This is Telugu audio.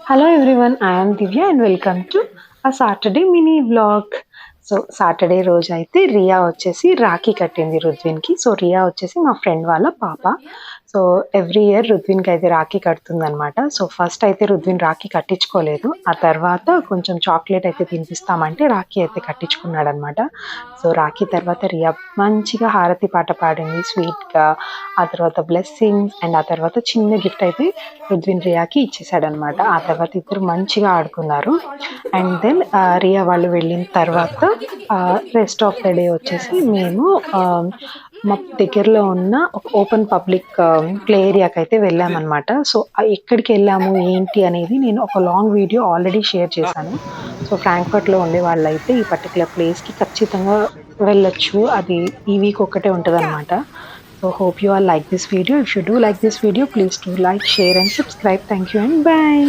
Hello everyone, I am Divya and welcome to a Saturday mini vlog. So Saturday రోజు అయితే రియా వచ్చేసి రాఖీ కట్టింది రుద్విన్కి. సో రియా వచ్చేసి మా ఫ్రెండ్ వాళ్ళ పాప. సో ఎవ్రీ ఇయర్ రుద్విన్కి అయితే రాఖీ కడుతుంది అనమాట. సో ఫస్ట్ అయితే రుద్విన్ రాఖీ కట్టించుకోలేదు. ఆ తర్వాత కొంచెం చాక్లెట్ అయితే తినిపిస్తామంటే రాఖీ అయితే కట్టించుకున్నాడు అనమాట. సో రాఖీ తర్వాత రియా మంచిగా హారతి పాట పాడింది స్వీట్గా. ఆ తర్వాత బ్లెస్సింగ్స్ అండ్ ఆ తర్వాత చిన్న గిఫ్ట్ అయితే రుద్విన్ రియాకి ఇచ్చేసాడనమాట. ఆ తర్వాత ఇద్దరు మంచిగా ఆడుకున్నారు. అండ్ దెన్ రియా వాళ్ళు వెళ్ళిన తర్వాత రెస్ట్ ఆఫ్ ద డే వచ్చేసి మేము మా దగ్గరలో ఉన్న ఒక ఓపెన్ పబ్లిక్ ప్లే ఏరియాకి అయితే వెళ్ళామన్నమాట. సో ఎక్కడికి వెళ్ళాము ఏంటి అనేది నేను ఒక లాంగ్ వీడియో ఆల్రెడీ షేర్ చేశాను. సో ఫ్రాంక్ఫర్ట్లో ఉండే వాళ్ళైతే ఈ పర్టికులర్ ప్లేస్కి ఖచ్చితంగా వెళ్ళొచ్చు. అది ఈ వీక్ ఒకటే ఉంటుంది అనమాట. So hope you all like this video. If you do like this video, please do like, share and subscribe. Thank you and bye.